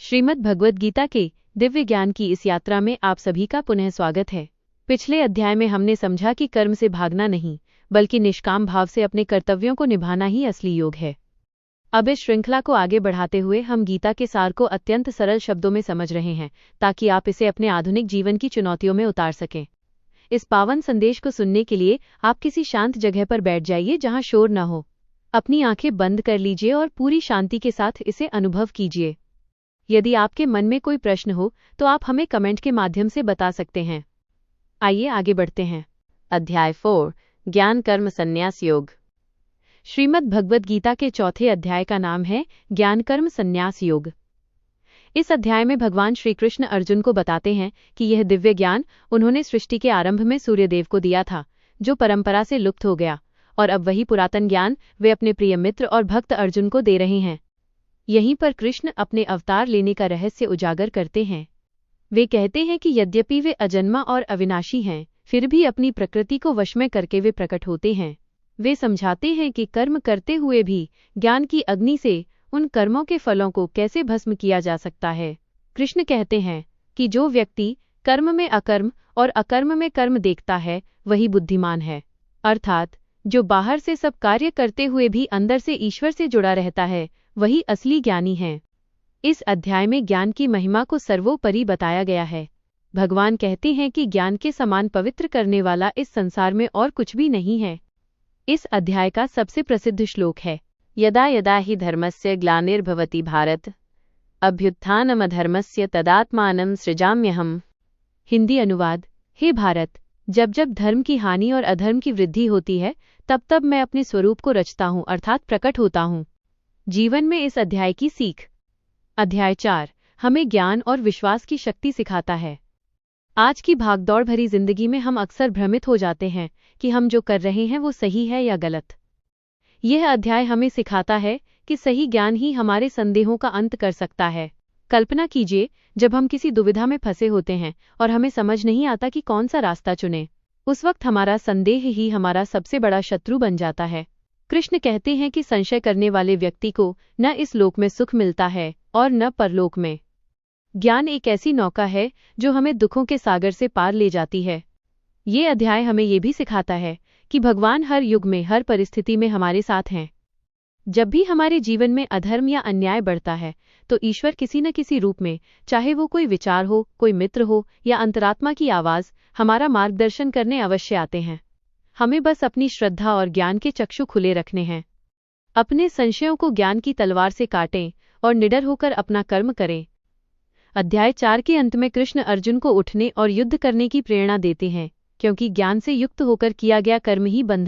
श्रीमद् भगवद गीता के दिव्य ज्ञान की इस यात्रा में आप सभी का पुनः स्वागत है। पिछले अध्याय में हमने समझा कि कर्म से भागना नहीं, बल्कि निष्काम भाव से अपने कर्तव्यों को निभाना ही असली योग है। अब इस श्रृंखला को आगे बढ़ाते हुए हम गीता के सार को अत्यंत सरल शब्दों में समझ रहे हैं, ताकि आप इसे अपने आधुनिक जीवन की चुनौतियों में उतार सकें। इस पावन संदेश को सुनने के लिए आप किसी शांत जगह पर बैठ जाइए जहां शोर न हो। अपनी आंखें बंद कर लीजिए और पूरी शांति के साथ इसे अनुभव कीजिए। यदि आपके मन में कोई प्रश्न हो तो आप हमें कमेंट के माध्यम से बता सकते हैं। आइए आगे बढ़ते हैं। अध्याय 4 ज्ञान कर्म संन्यास योग। श्रीमद् भगवद गीता के चौथे अध्याय का नाम है ज्ञान कर्म संन्यास योग। इस अध्याय में भगवान श्री कृष्ण अर्जुन को बताते हैं कि यह दिव्य ज्ञान उन्होंने सृष्टि के आरंभ में सूर्यदेव को दिया था, जो परंपरा से लुप्त हो गया, और अब वही पुरातन ज्ञान वे अपने प्रिय मित्र और भक्त अर्जुन को दे रहे हैं। यहीं पर कृष्ण अपने अवतार लेने का रहस्य उजागर करते हैं। वे कहते हैं कि यद्यपि वे अजन्मा और अविनाशी हैं, फिर भी अपनी प्रकृति को वश में करके वे प्रकट होते हैं। वे समझाते हैं कि कर्म करते हुए भी ज्ञान की अग्नि से उन कर्मों के फलों को कैसे भस्म किया जा सकता है। कृष्ण कहते हैं कि जो व्यक्ति कर्म में अकर्म और अकर्म में कर्म देखता है, वही बुद्धिमान है। अर्थात जो बाहर से सब कार्य करते हुए भी अंदर से ईश्वर से जुड़ा रहता है, वही असली ज्ञानी है। इस अध्याय में ज्ञान की महिमा को सर्वोपरि बताया गया है। भगवान कहते हैं कि ज्ञान के समान पवित्र करने वाला इस संसार में और कुछ भी नहीं है। इस अध्याय का सबसे प्रसिद्ध श्लोक है, यदा यदा हि धर्मस्य ग्लानिर्भवति भारत, अभ्युत्थानमधर्मस्य तदात्मानं सृजाम्यहम्। हिंदी अनुवाद, हे भारत, जब जब धर्म की हानि और अधर्म की वृद्धि होती है, तब तब मैं अपने स्वरूप को रचता हूँ, अर्थात प्रकट होता हूँ। जीवन में इस अध्याय की सीख। अध्याय 4 हमें ज्ञान और विश्वास की शक्ति सिखाता है। आज की भागदौड़ भरी जिंदगी में हम अक्सर भ्रमित हो जाते हैं कि हम जो कर रहे हैं वो सही है या गलत। यह अध्याय हमें सिखाता है कि सही ज्ञान ही हमारे संदेहों का अंत कर सकता है। कल्पना कीजिए, जब हम किसी दुविधा में फंसे होते हैं और हमें समझ नहीं आता कि कौन सा रास्ता चुनें, उस वक्त हमारा संदेह ही हमारा सबसे बड़ा शत्रु बन जाता है। कृष्ण कहते हैं कि संशय करने वाले व्यक्ति को न इस लोक में सुख मिलता है और न परलोक में। ज्ञान एक ऐसी नौका है जो हमें दुखों के सागर से पार ले जाती है। ये अध्याय हमें ये भी सिखाता है कि भगवान हर युग में, हर परिस्थिति में हमारे साथ हैं। जब भी हमारे जीवन में अधर्म या अन्याय बढ़ता है, तो ईश्वर किसी न किसी रूप में, चाहे वो कोई विचार हो, कोई मित्र हो या अंतरात्मा की आवाज, हमारा मार्गदर्शन करने अवश्य आते हैं। हमें बस अपनी श्रद्धा और ज्ञान के चक्षु खुले रखने हैं। अपने संशयों को ज्ञान की तलवार से काटें और निडर होकर अपना कर्म करें। अध्याय 4 के अंत में कृष्ण अर्जुन को उठने और युद्ध करने की प्रेरणा देते हैं, क्योंकि ज्ञान से युक्त होकर किया गया कर्म ही बंधन